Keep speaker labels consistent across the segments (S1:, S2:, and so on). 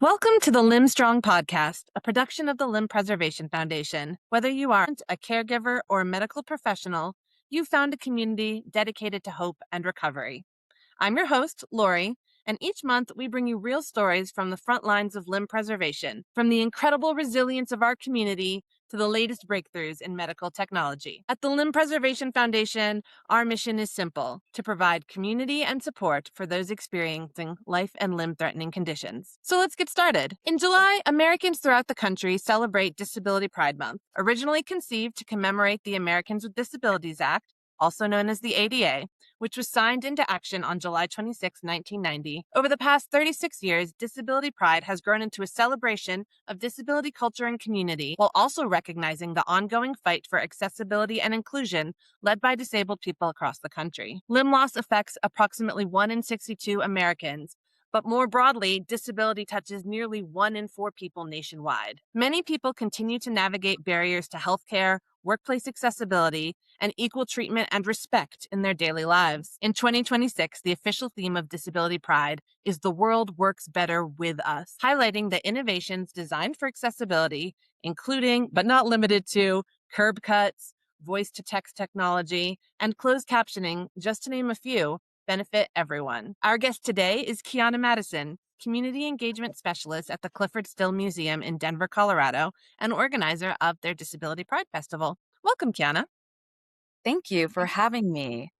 S1: Welcome to the Limb Strong podcast, a production of the Limb Preservation Foundation. Whether you are a caregiver or a medical professional, you've found a community dedicated to hope and recovery. I'm your host, Lori, and each month we bring you real stories from the front lines of limb preservation, from the incredible resilience of our community to the latest breakthroughs in medical technology. At the Limb Preservation Foundation, our mission is simple: to provide community and support for those experiencing life and limb-threatening conditions. So let's get started. In July, Americans throughout the country celebrate Disability Pride Month. Originally conceived to commemorate the Americans with Disabilities Act, also known as the ADA, which was signed into action on July 26, 1990. Over the past 36 years, Disability Pride has grown into a celebration of disability culture and community, while also recognizing the ongoing fight for accessibility and inclusion led by disabled people across the country. Limb loss affects approximately 1 in 62 Americans, but more broadly, disability touches nearly 1 in 4 people nationwide. Many people continue to navigate barriers to healthcare, workplace accessibility, and equal treatment and respect in their daily lives. In 2026, the official theme of Disability Pride is "The World Works Better With Us," highlighting the innovations designed for accessibility, including, but not limited to, curb cuts, voice-to-text technology, and closed captioning, just to name a few, benefit everyone. Our guest today is Quána Madison, Community Engagement Specialist at the Clifford Still Museum in Denver, Colorado, and organizer of their Disability Pride Festival. Welcome, Quána.
S2: Thank you for having me.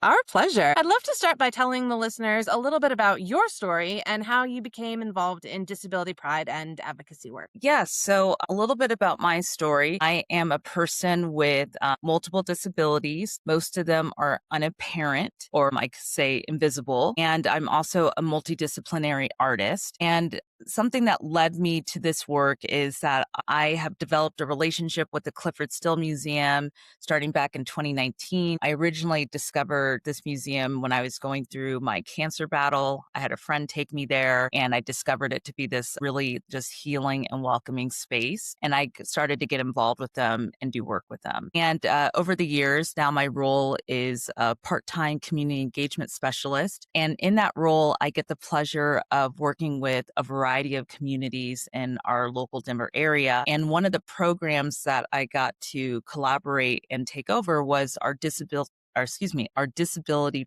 S1: Our pleasure. I'd love to start by telling the listeners a little bit about your story and how you became involved in disability pride and advocacy work.
S2: Yes, so a little bit about my story. I am a person with multiple disabilities. Most of them are unapparent, or I could say invisible. And I'm also a multidisciplinary artist. And something that led me to this work is that I have developed a relationship with the Clifford Still Museum starting back in 2019. I originally discovered this museum when I was going through my cancer battle. I had a friend take me there, and I discovered it to be this really just healing and welcoming space. And I started to get involved with them and do work with them. And over the years, now my role is a part-time community engagement specialist. And in that role, I get the pleasure of working with a variety of communities in our local Denver area. And one of the programs that I got to collaborate and take over was our Disability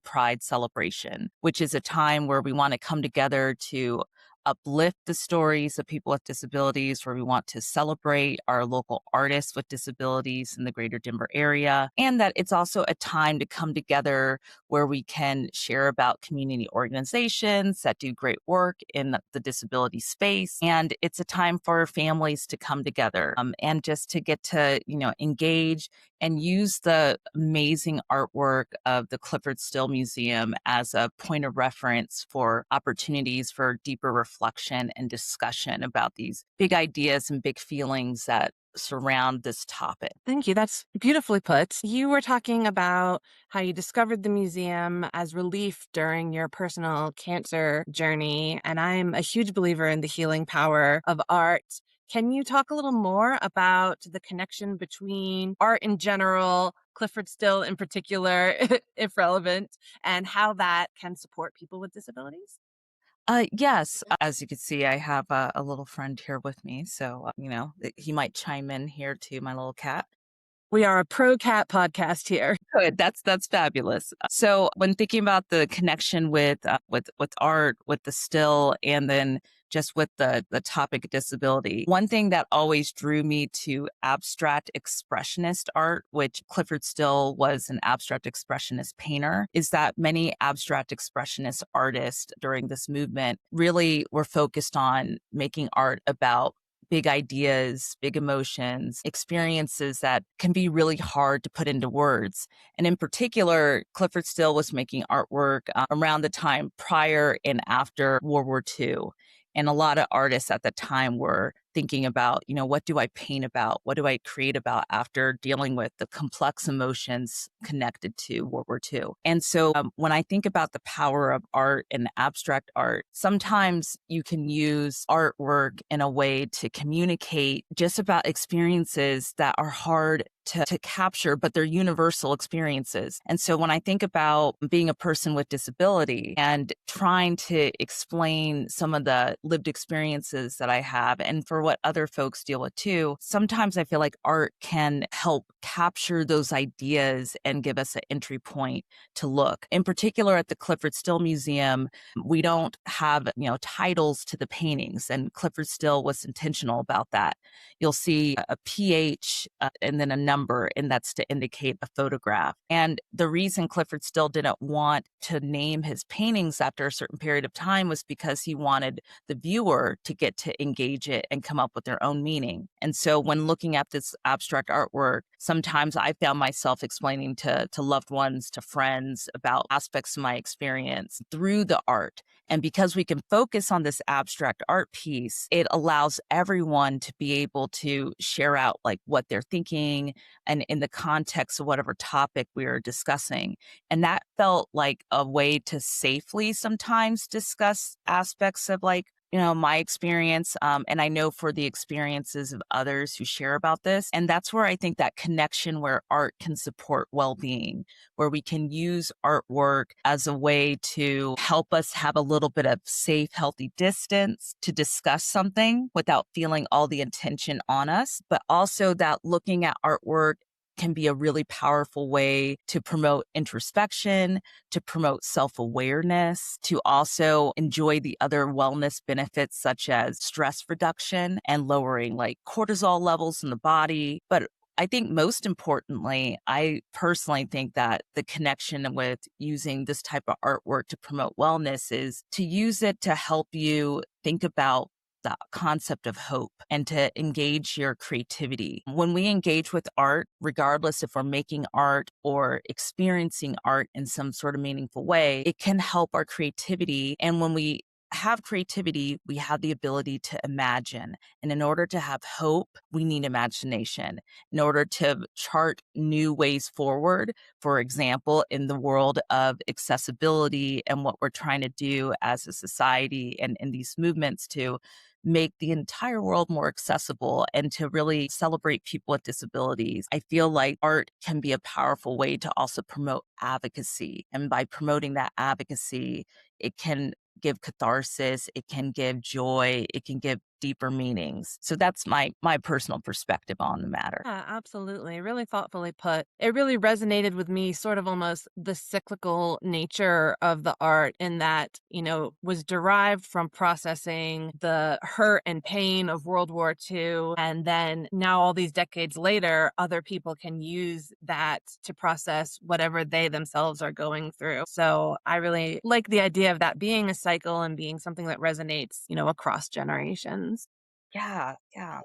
S2: Pride Celebration, which is a time where we want to come together to uplift the stories of people with disabilities, where we want to celebrate our local artists with disabilities in the greater Denver area, and that it's also a time to come together where we can share about community organizations that do great work in the disability space. And it's a time for families to come together and just to get to, engage and use the amazing artwork of the Clifford Still Museum as a point of reference for opportunities for deeper reflection and discussion about these big ideas and big feelings that surround this topic.
S1: Thank you. That's beautifully put. You were talking about how you discovered the museum as relief during your personal cancer journey, and I'm a huge believer in the healing power of art. Can you talk a little more about the connection between art in general, Clifford Still in particular, if relevant, and how that can support people with disabilities?
S2: Yes, as you can see, I have a little friend here with me. So, he might chime in here too, my little cat.
S1: We are a pro cat podcast here.
S2: Good. That's fabulous. So when thinking about the connection with art, with the still, and then just with the topic of disability, one thing that always drew me to abstract expressionist art, which Clifford Still was an abstract expressionist painter, is that many abstract expressionist artists during this movement really were focused on making art about big ideas, big emotions, experiences that can be really hard to put into words. And in particular, Clifford Still was making artwork around the time prior and after World War II. And a lot of artists at the time were thinking about, what do I paint about? What do I create about after dealing with the complex emotions connected to World War II? And so when I think about the power of art and abstract art, sometimes you can use artwork in a way to communicate just about experiences that are hard to capture, but they're universal experiences. And so when I think about being a person with disability and trying to explain some of the lived experiences that I have and for what other folks deal with too, sometimes I feel like art can help capture those ideas and give us an entry point to look. In particular, at the Clifford Still Museum, we don't have, titles to the paintings, and Clifford Still was intentional about that. You'll see a PH and then a number, and that's to indicate a photograph. And the reason Clifford Still didn't want to name his paintings after a certain period of time was because he wanted the viewer to get to engage it and come up with their own meaning. And so when looking at this abstract artwork, sometimes I found myself explaining to loved ones, to friends about aspects of my experience through the art. And because we can focus on this abstract art piece, it allows everyone to be able to share out like what they're thinking and in the context of whatever topic we are discussing. And that felt like a way to safely sometimes discuss aspects of like, my experience. And I know for the experiences of others who share about this. And that's where I think that connection where art can support well-being, where we can use artwork as a way to help us have a little bit of safe, healthy distance to discuss something without feeling all the attention on us, but also that looking at artwork can be a really powerful way to promote introspection, to promote self-awareness, to also enjoy the other wellness benefits such as stress reduction and lowering like cortisol levels in the body. But I think most importantly, I personally think that the connection with using this type of artwork to promote wellness is to use it to help you think about the concept of hope and to engage your creativity. When we engage with art, regardless if we're making art or experiencing art in some sort of meaningful way, it can help our creativity. And when we have creativity, we have the ability to imagine. And in order to have hope, we need imagination. In order to chart new ways forward, for example, in the world of accessibility and what we're trying to do as a society and in these movements to make the entire world more accessible and to really celebrate people with disabilities. I feel like art can be a powerful way to also promote advocacy. And by promoting that advocacy, it can give catharsis, it can give joy, it can give deeper meanings. So that's my personal perspective on the matter.
S1: Yeah, absolutely. Really thoughtfully put. It really resonated with me, sort of almost the cyclical nature of the art, in that, was derived from processing the hurt and pain of World War II. And then now, all these decades later, other people can use that to process whatever they themselves are going through. So I really like the idea of that being a cycle and being something that resonates, across generations.
S2: Yeah, yeah.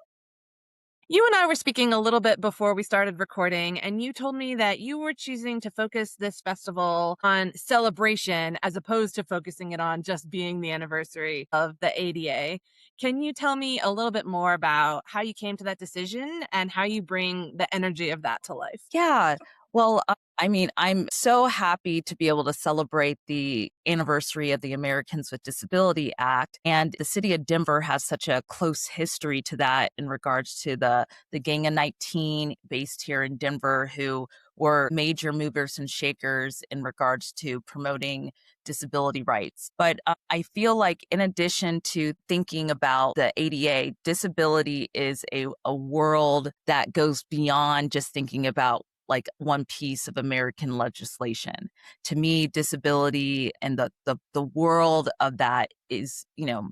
S1: You and I were speaking a little bit before we started recording, and you told me that you were choosing to focus this festival on celebration as opposed to focusing it on just being the anniversary of the ADA. Can you tell me a little bit more about how you came to that decision and how you bring the energy of that to life?
S2: Yeah. Well, I mean, I'm so happy to be able to celebrate the anniversary of the Americans with Disability Act. And the city of Denver has such a close history to that in regards to the Gang of 19 based here in Denver, who were major movers and shakers in regards to promoting disability rights. But I feel like in addition to thinking about the ADA, disability is a world that goes beyond just thinking about like one piece of American legislation. To me, disability and the world of that is,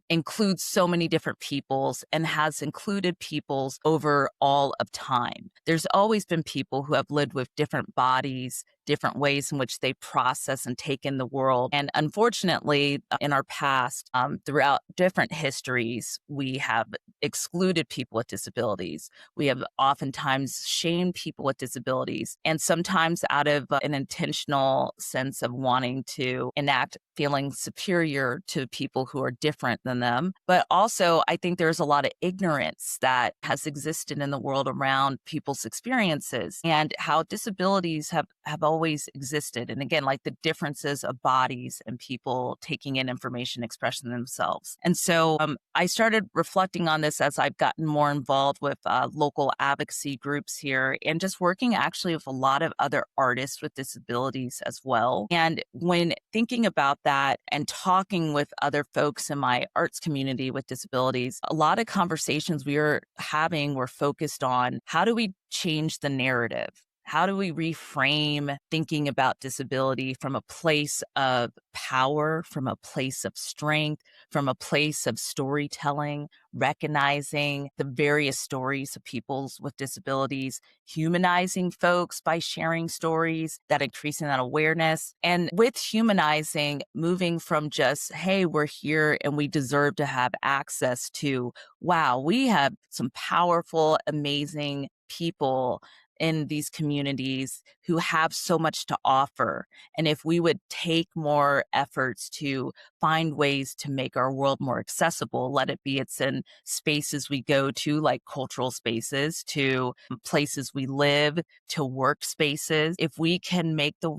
S2: includes so many different peoples and has included peoples over all of time. There's always been people who have lived with different bodies, different ways in which they process and take in the world. And unfortunately, in our past, throughout different histories, we have excluded people with disabilities. We have oftentimes shamed people with disabilities, and sometimes out of an intentional sense of wanting to enact feeling superior to people who are different than them. But also, I think there's a lot of ignorance that has existed in the world around people's experiences and how disabilities have always existed. And again, like the differences of bodies and people taking in information, expressing themselves. And so I started reflecting on this as I've gotten more involved with local advocacy groups here and just working actually with a lot of other artists with disabilities as well. And when thinking about that and talking with other folks in my arts community with disabilities, a lot of conversations we were having were focused on how do we change the narrative? How do we reframe thinking about disability from a place of power, from a place of strength, from a place of storytelling, recognizing the various stories of people with disabilities, humanizing folks by sharing stories, that increasing that awareness. And with humanizing, moving from just, hey, we're here and we deserve to have access to, wow, we have some powerful, amazing people in these communities who have so much to offer. And if we would take more efforts to find ways to make our world more accessible, let it be it's in spaces we go to, like cultural spaces, to places we live, to workspaces, if we can make the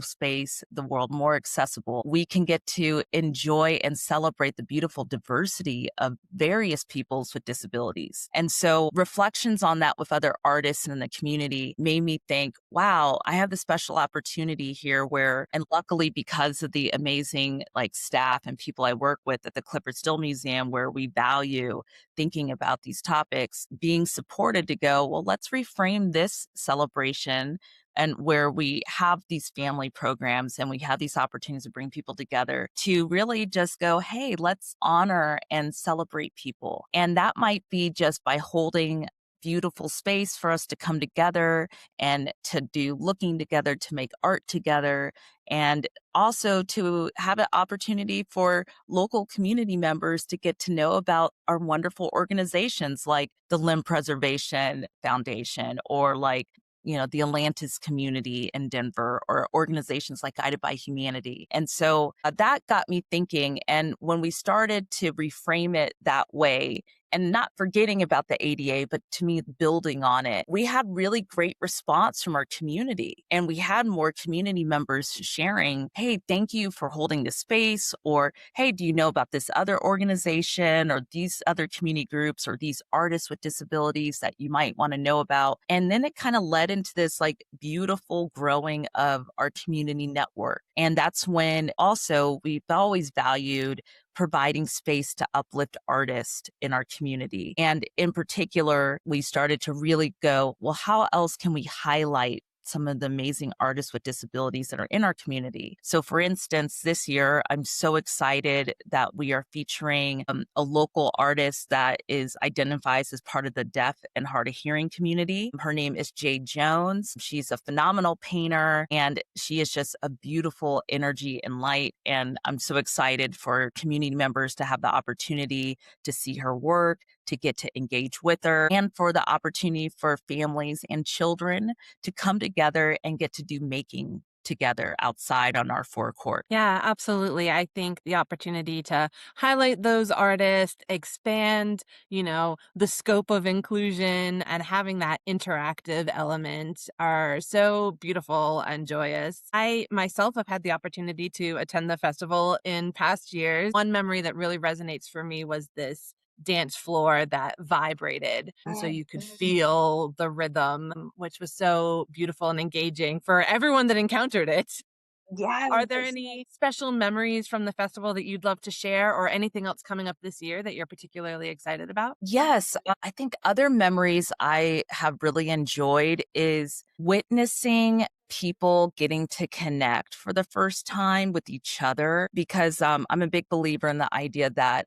S2: world more accessible, we can get to enjoy and celebrate the beautiful diversity of various peoples with disabilities. And so reflections on that with other artists in the community made me think, wow, I have the special opportunity here where, and luckily because of the amazing like staff and people I work with at the Clifford Still Museum, where we value thinking about these topics, being supported to go, well, let's reframe this celebration and where we have these family programs and we have these opportunities to bring people together to really just go, hey, let's honor and celebrate people. And that might be just by holding beautiful space for us to come together and to do looking together, to make art together, and also to have an opportunity for local community members to get to know about our wonderful organizations like the Limb Preservation Foundation or like the Atlantis community in Denver or organizations like Guided by Humanity. And so that got me thinking. And when we started to reframe it that way, and not forgetting about the ADA, but to me, building on it, we had really great response from our community. And we had more community members sharing, hey, thank you for holding this space. Or, hey, do you know about this other organization or these other community groups or these artists with disabilities that you might want to know about? And then it kind of led into this like beautiful growing of our community network. And that's when also we've always valued providing space to uplift artists in our community. And in particular, we started to really go, well, how else can we highlight some of the amazing artists with disabilities that are in our community? So for instance, this year, I'm so excited that we are featuring a local artist that identifies as part of the deaf and hard of hearing community. Her name is Jade Jones. She's a phenomenal painter and she is just a beautiful energy and light. And I'm so excited for community members to have the opportunity to see her work, to get to engage with her, and for the opportunity for families and children to come together and get to do making together outside on our forecourt.
S1: Yeah, absolutely. I think the opportunity to highlight those artists, expand, the scope of inclusion and having that interactive element are so beautiful and joyous. I myself have had the opportunity to attend the festival in past years. One memory that really resonates for me was this dance floor that vibrated. And so you could feel the rhythm, which was so beautiful and engaging for everyone that encountered it. Are there
S2: Yes.
S1: any special memories from the festival that you'd love to share or anything else coming up this year that you're particularly excited about?
S2: Yes, I think other memories I have really enjoyed is witnessing people getting to connect for the first time with each other because I'm a big believer in the idea that,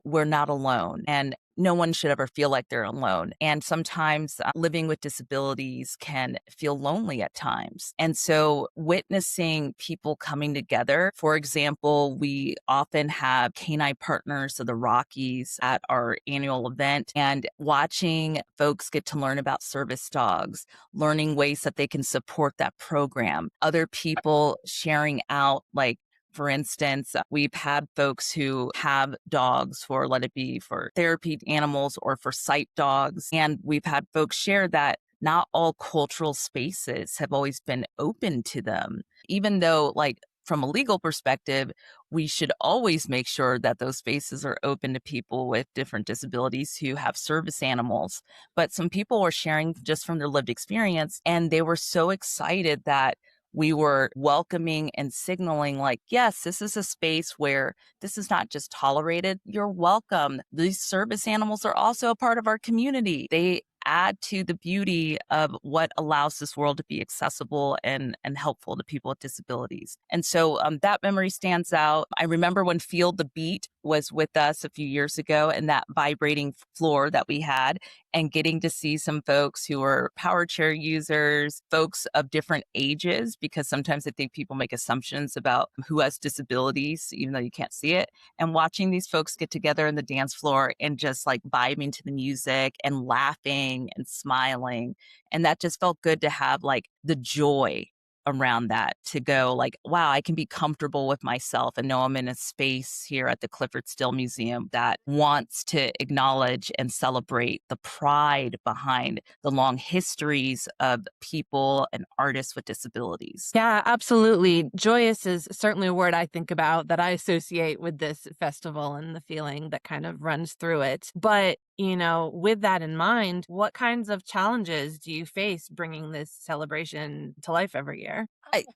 S2: we're not alone and no one should ever feel like they're alone. And sometimes living with disabilities can feel lonely at times. And so witnessing people coming together, for example, we often have canine partners of the Rockies at our annual event and watching folks get to learn about service dogs, learning ways that they can support that program, other people sharing out like For instance, we've had folks who have dogs for, let it be for therapy animals or for sight dogs. And we've had folks share that not all cultural spaces have always been open to them, even though, like, from a legal perspective, we should always make sure that those spaces are open to people with different disabilities who have service animals. But some people were sharing just from their lived experience, and they were so excited that we were welcoming and signaling, like, yes, this is a space where this is not just tolerated. You're welcome. These service animals are also a part of our community. They add to the beauty of what allows this world to be accessible and helpful to people with disabilities. And so that memory stands out. I remember when Field the Beat was with us a few years ago and that vibrating floor that we had, and getting to see some folks who were power chair users, folks of different ages, because sometimes I think people make assumptions about who has disabilities, even though you can't see it. And watching these folks get together in the dance floor and just like vibing to the music and laughing and smiling. And that just felt good to have like the joy around that, to go like, wow, I can be comfortable with myself and know I'm in a space here at the Clifford Still Museum that wants to acknowledge and celebrate the pride behind the long histories of people and artists with disabilities.
S1: Yeah, absolutely. Joyous is certainly a word I think about that I associate with this festival and the feeling that kind of runs through it. But, with that in mind, what kinds of challenges do you face bringing this celebration to life every year?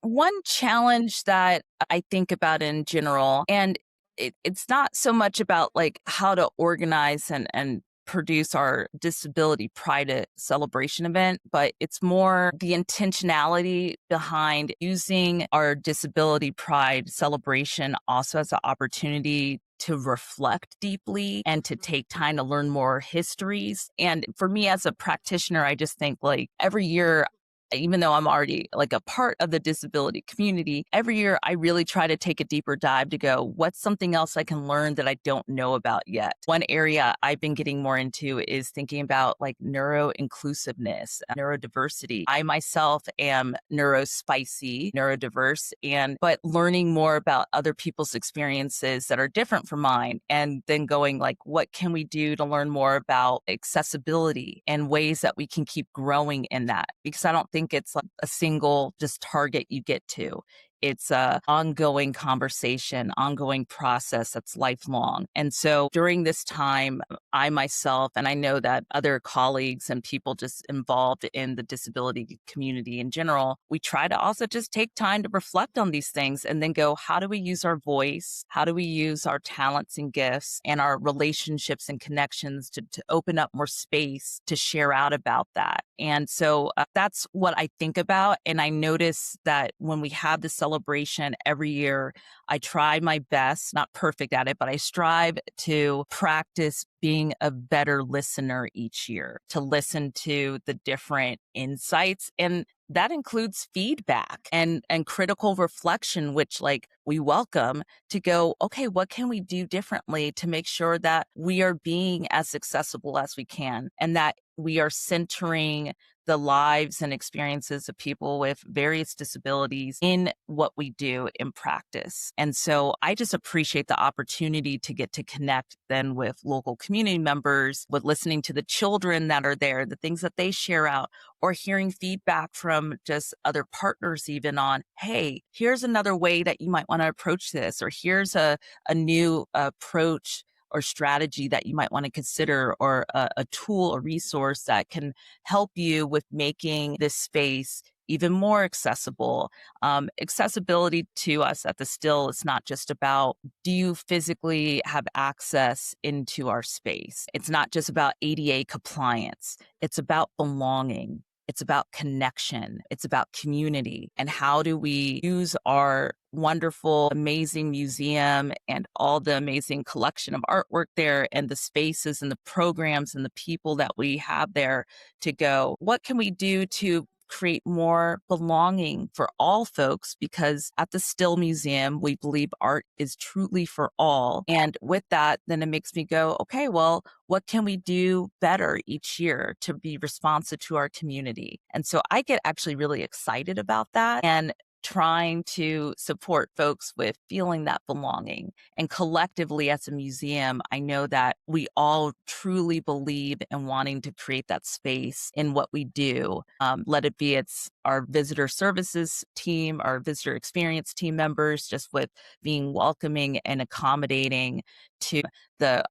S2: One challenge that I think about in general, and it's not so much about like how to organize and produce our disability pride celebration event, but it's more the intentionality behind using our disability pride celebration also as an opportunity to reflect deeply and to take time to learn more histories. And for me as a practitioner, I just think like every year, even though I'm already like a part of the disability community, every year I really try to take a deeper dive to go, what's something else I can learn that I don't know about yet? One area I've been getting more into is thinking about like neuro inclusiveness, neurodiversity. I myself am neurospicy, neurodiverse, but learning more about other people's experiences that are different from mine. And then going like, what can we do to learn more about accessibility and ways that we can keep growing in that? Because I don't think it's like a single just target you get to. It's a ongoing conversation, ongoing process that's lifelong. And so during this time, I myself, and I know that other colleagues and people just involved in the disability community in general, we try to also just take time to reflect on these things and then go, how do we use our voice? How do we use our talents and gifts and our relationships and connections to open up more space to share out about that? And so that's what I think about. And I notice that when we have this celebration every year, I try my best, not perfect at it, but I strive to practice being a better listener each year, to listen to the different insights. And that includes feedback and critical reflection, which like we welcome, to go, okay, what can we do differently to make sure that we are being as accessible as we can and that we are centering the lives and experiences of people with various disabilities in what we do in practice. And so I just appreciate the opportunity to get to connect then with local community members, with listening to the children that are there, the things that they share out, or hearing feedback from just other partners even on, hey, here's another way that you might want to approach this, or here's a new approach or strategy that you might want to consider, or a tool or resource that can help you with making this space even more accessible. Accessibility to us at the Still is not just about, do you physically have access into our space? It's not just about ADA compliance. It's about belonging. It's about connection. It's about community. And how do we use our wonderful, amazing museum and all the amazing collection of artwork there and the spaces and the programs and the people that we have there to go, what can we do to create more belonging for all folks? Because at the Still Museum, we believe art is truly for all. And with that, then it makes me go, okay, well, what can we do better each year to be responsive to our community? And so I get actually really excited about that. And trying to support folks with feeling that belonging. And collectively, as a museum, I know that we all truly believe in wanting to create that space in what we do. Let it be it's our visitor services team, our visitor experience team members, just with being welcoming and accommodating to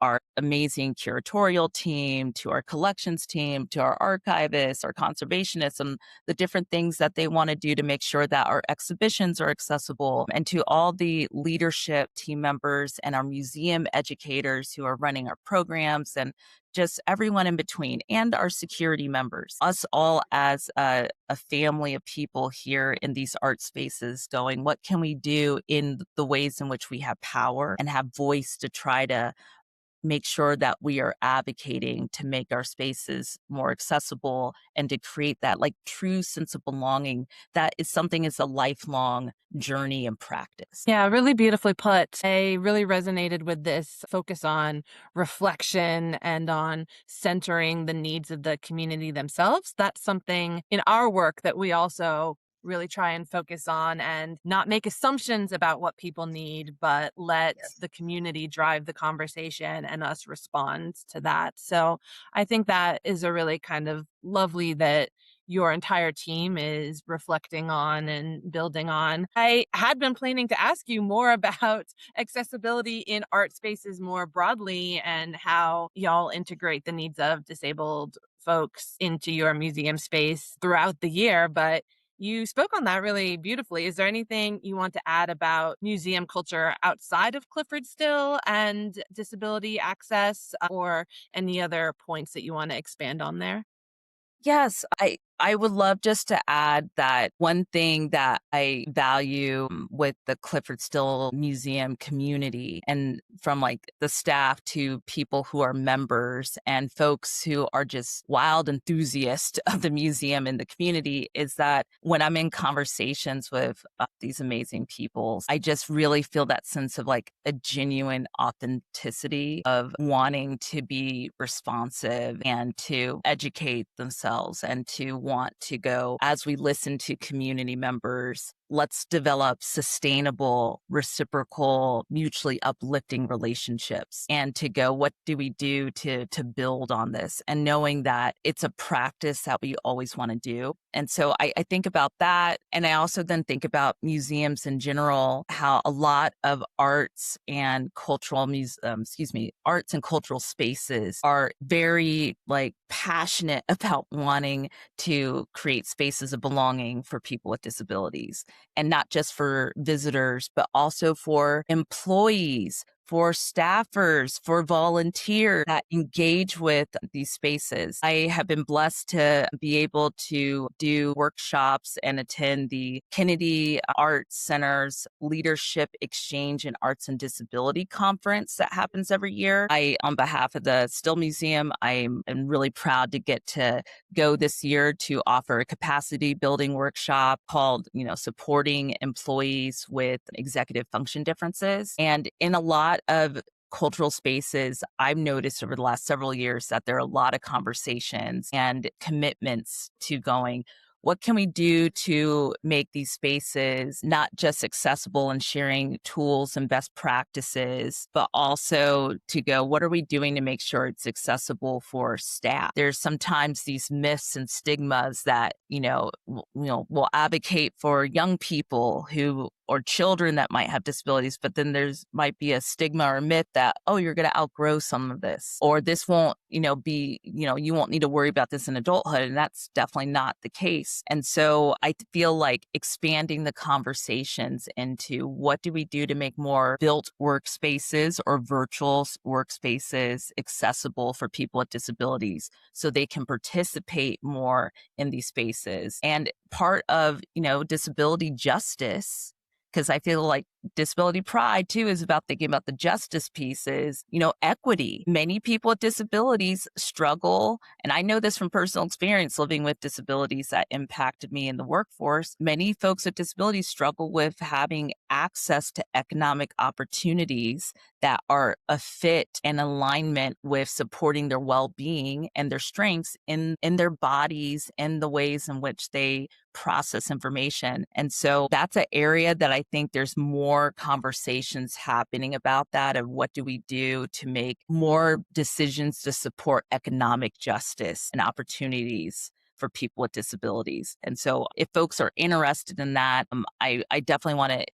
S2: our amazing curatorial team, to our collections team, to our archivists, our conservationists, and the different things that they want to do to make sure that our exhibitions are accessible, and to all the leadership team members and our museum educators who are running our programs, and just everyone in between, and our security members, us all as a family of people here in these art spaces going, what can we do in the ways in which we have power and have voice to try to make sure that we are advocating to make our spaces more accessible and to create that like true sense of belonging that is something is a lifelong journey and practice.
S1: Yeah, really beautifully put. I really resonated with this focus on reflection and on centering the needs of the community themselves. That's something in our work that we also really try and focus on and not make assumptions about what people need, but let
S2: Yes.
S1: the community drive the conversation and us respond to that. So I think that is a really kind of lovely that your entire team is reflecting on and building on. I had been planning to ask you more about accessibility in art spaces more broadly and how y'all integrate the needs of disabled folks into your museum space throughout the year, but you spoke on that really beautifully. Is there anything you want to add about museum culture outside of Clifford Still and disability access, or any other points that you want to expand on there?
S2: Yes, I would love just to add that one thing that I value with the Clifford Still Museum community, and from like the staff to people who are members and folks who are just wild enthusiasts of the museum and the community, is that when I'm in conversations with these amazing people, I just really feel that sense of like a genuine authenticity of wanting to be responsive and to educate themselves and to want to go, as we listen to community members, let's develop sustainable, reciprocal, mutually uplifting relationships, and to go, what do we do to build on this? And knowing that it's a practice that we always want to do. And so I think about that. And I also then think about museums in general, how a lot of arts and cultural spaces are very like passionate about wanting to create spaces of belonging for people with disabilities, and not just for visitors, but also for employees, for staffers, for volunteers that engage with these spaces. I have been blessed to be able to do workshops and attend the Kennedy Arts Center's Leadership Exchange in Arts and Disability Conference that happens every year. On behalf of the Still Museum, am really proud to get to go this year to offer a capacity building workshop called, supporting employees with executive function differences. And in a lot of cultural spaces, I've noticed over the last several years that there are a lot of conversations and commitments to going, what can we do to make these spaces not just accessible and sharing tools and best practices, but also to go, what are we doing to make sure it's accessible for staff? There's sometimes these myths and stigmas that, will advocate for young people or children that might have disabilities, but then there's might be a stigma or a myth that, oh, you're going to outgrow some of this, or this won't, you won't need to worry about this in adulthood. And that's definitely not the case. And so I feel like expanding the conversations into what do we do to make more built workspaces or virtual workspaces accessible for people with disabilities so they can participate more in these spaces. And part of, disability justice, because I feel like disability pride too is about thinking about the justice pieces, equity. Many people with disabilities struggle, and I know this from personal experience living with disabilities that impacted me in the workforce. Many folks with disabilities struggle with having access to economic opportunities that are a fit and alignment with supporting their well-being and their strengths in their bodies and the ways in which they process information. And so that's an area that I think there's more conversations happening about that, of what do we do to make more decisions to support economic justice and opportunities for people with disabilities. And so if folks are interested in that, I definitely want to,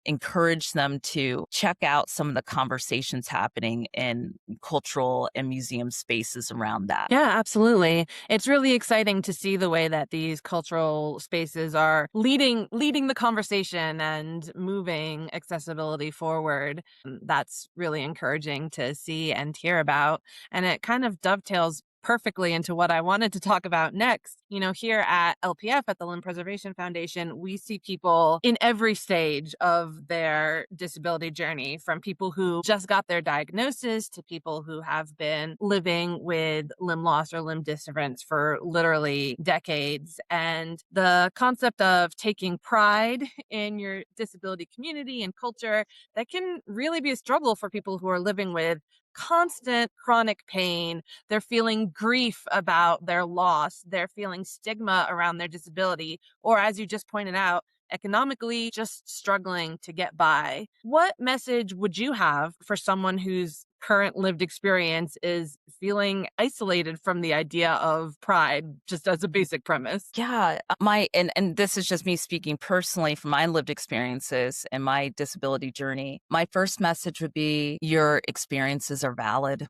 S2: encourage them to check out some of the conversations happening in cultural and museum spaces around that.
S1: Yeah, absolutely. It's really exciting to see the way that these cultural spaces are leading the conversation and moving accessibility forward. That's really encouraging to see and hear about. And it kind of dovetails perfectly into what I wanted to talk about next. Here at LPF, at the Limb Preservation Foundation, we see people in every stage of their disability journey, from people who just got their diagnosis to people who have been living with limb loss or limb dysdifference for literally decades. And the concept of taking pride in your disability community and culture, that can really be a struggle for people who are living with constant chronic pain. They're feeling grief about their loss. They're feeling stigma around their disability, or as you just pointed out, economically just struggling to get by. What message would you have for someone whose current lived experience is feeling isolated from the idea of pride, just as a basic premise?
S2: Yeah, and this is just me speaking personally from my lived experiences and my disability journey. My first message would be your experiences are valid.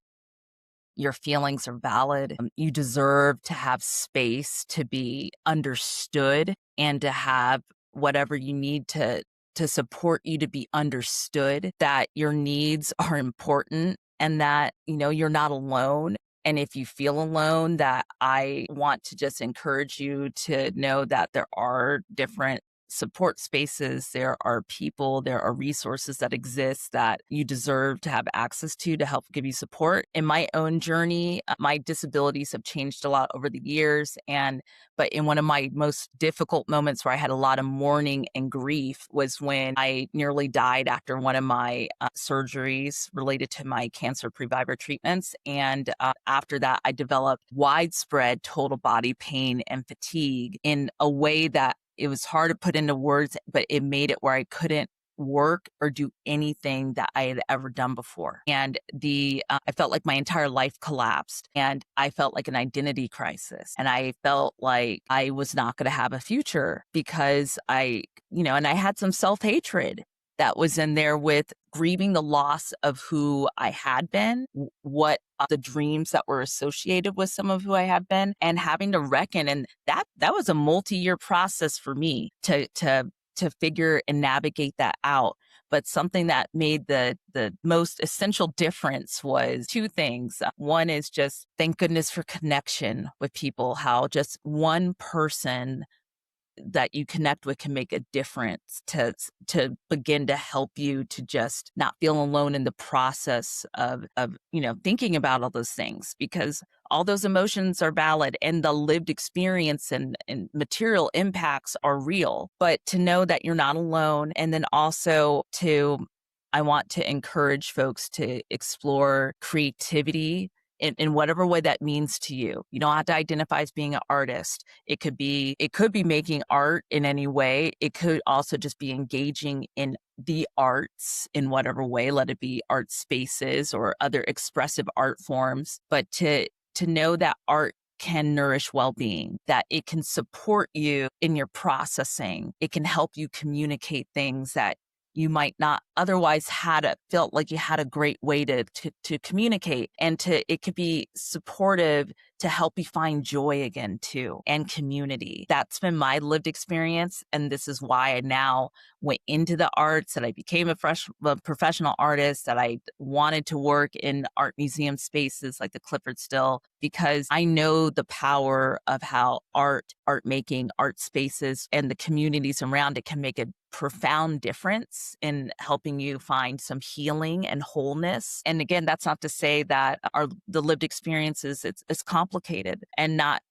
S2: Your feelings are valid. You deserve to have space to be understood and to have whatever you need to support you to be understood, that your needs are important and that, you're not alone. And if you feel alone, that I want to just encourage you to know that there are different support spaces, there are people, there are resources that exist that you deserve to have access to help give you support. In my own journey, my disabilities have changed a lot over the years. But in one of my most difficult moments where I had a lot of mourning and grief was when I nearly died after one of my surgeries related to my cancer previvor treatments. And after that, I developed widespread total body pain and fatigue in a way that it was hard to put into words, but it made it where I couldn't work or do anything that I had ever done before. And I felt like my entire life collapsed, and I felt like an identity crisis. And I felt like I was not going to have a future because and I had some self-hatred that was in there with grieving the loss of who I had been, what the dreams that were associated with some of who I had been, and having to reckon. And that was a multi-year process for me to figure and navigate that out. But something that made the most essential difference was two things. One is just thank goodness for connection with people, how just one person that you connect with can make a difference to begin to help you to just not feel alone in the process of thinking about all those things, because all those emotions are valid and the lived experience and material impacts are real. But to know that you're not alone, and then also I want to encourage folks to explore creativity in whatever way that means to you. You don't have to identify as being an artist. It could be making art in any way. It could also just be engaging in the arts in whatever way, let it be art spaces or other expressive art forms. But to know that art can nourish well-being, that it can support you in your processing. It can help you communicate things that you might not otherwise felt like you had a great way to communicate, and it could be supportive to help you find joy again too, and community. That's been my lived experience, and this is why I now went into the arts, that I became a professional artist, that I wanted to work in art museum spaces like the Clifford Still, because I know the power of how art making, art spaces, and the communities around it can make a profound difference in helping you find some healing and wholeness. And again, that's not to say that the lived experiences, it's complicated, and not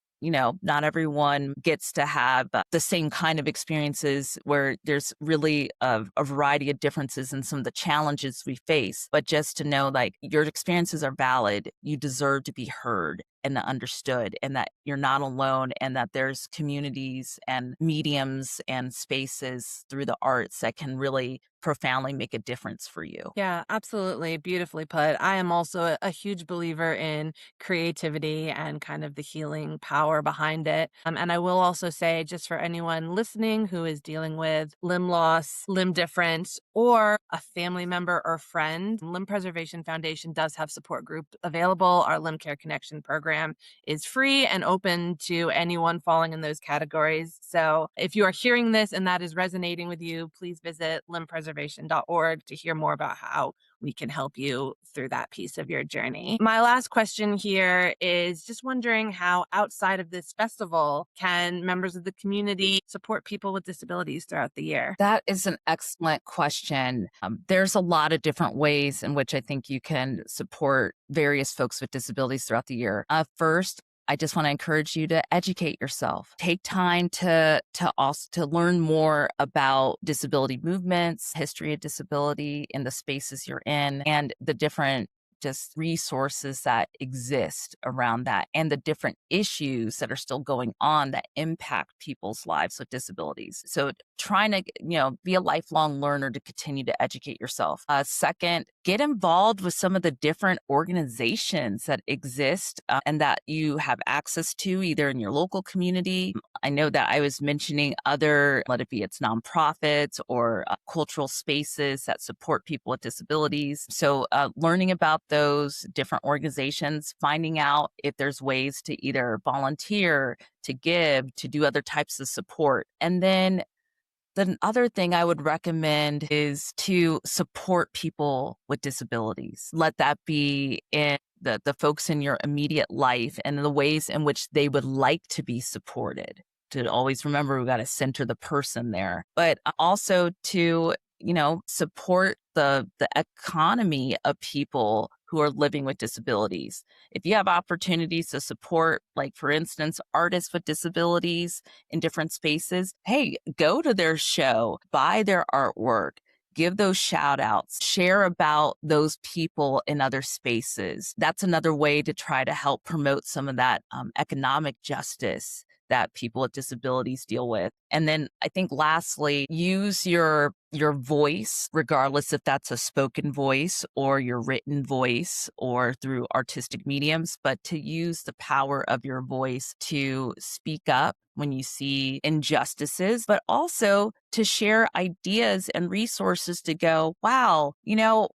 S2: everyone gets to have the same kind of experiences, where there's really a variety of differences in some of the challenges we face. But just to know, like, your experiences are valid, you deserve to be heard and understood, and that you're not alone, and that there's communities and mediums and spaces through the arts that can really profoundly make a difference for you.
S1: Yeah, absolutely. Beautifully put. I am also a huge believer in creativity and kind of the healing power behind it. And I will also say, just for anyone listening who is dealing with limb loss, limb difference, or a family member or friend, Limb Preservation Foundation does have support group available. Our Limb Care Connection program is free and open to anyone falling in those categories. So if you are hearing this and that is resonating with you, please visit limbpreservation.org to hear more about how we can help you through that piece of your journey. My last question here is just wondering how, outside of this festival, can members of the community support people with disabilities throughout the year?
S2: That is an excellent question. There's a lot of different ways in which I think you can support various folks with disabilities throughout the year. First, I just want to encourage you to educate yourself. Take time to learn more about disability movements, history of disability in the spaces you're in, and the different just resources that exist around that, and the different issues that are still going on that impact people's lives with disabilities. So trying to, be a lifelong learner to continue to educate yourself. Second, get involved with some of the different organizations that exist, and that you have access to either in your local community. I know that I was mentioning other, let it be it's nonprofits or cultural spaces that support people with disabilities. So learning about those different organizations, finding out if there's ways to either volunteer, to give, to do other types of support. And then the other thing I would recommend is to support people with disabilities. Let that be in the folks in your immediate life and the ways in which they would like to be supported. To always remember, we got to center the person there, but also to, support the economy of people who are living with disabilities. If you have opportunities to support, like, for instance, artists with disabilities in different spaces, hey, go to their show, buy their artwork, give those shout outs, share about those people in other spaces. That's another way to try to help promote some of that economic justice that people with disabilities deal with. And then I think lastly, use your voice, regardless if that's a spoken voice or your written voice or through artistic mediums, but to use the power of your voice to speak up when you see injustices, but also to share ideas and resources to go, wow,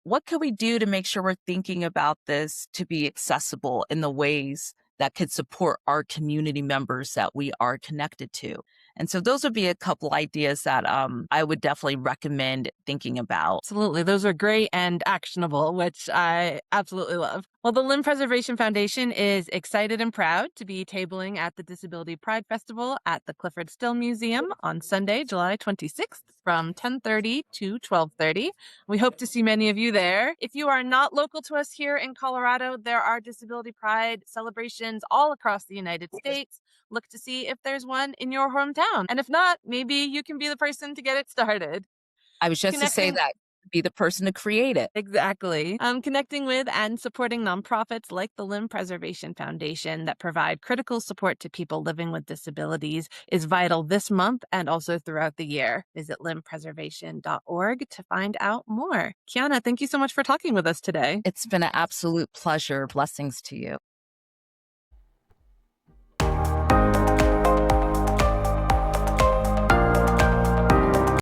S2: what can we do to make sure we're thinking about this to be accessible in the ways that could support our community members that we are connected to. And so those would be a couple ideas that I would definitely recommend thinking about.
S1: Absolutely. Those are great and actionable, which I absolutely love. Well, the Limb Preservation Foundation is excited and proud to be tabling at the Disability Pride Festival at the Clifford Still Museum on Sunday, July 26th from 10:30 to 12:30. We hope to see many of you there. If you are not local to us here in Colorado, there are Disability Pride celebrations all across the United States. Look to see if there's one in your hometown. And if not, maybe you can be the person to get it started.
S2: I was just to say
S1: Connecting
S2: that, be the person to create it.
S1: Exactly. Connecting with and supporting nonprofits like the Limb Preservation Foundation that provide critical support to people living with disabilities is vital this month and also throughout the year. Visit limbpreservation.org to find out more. Quána, thank you so much for talking with us today.
S2: It's been an absolute pleasure. Blessings to you.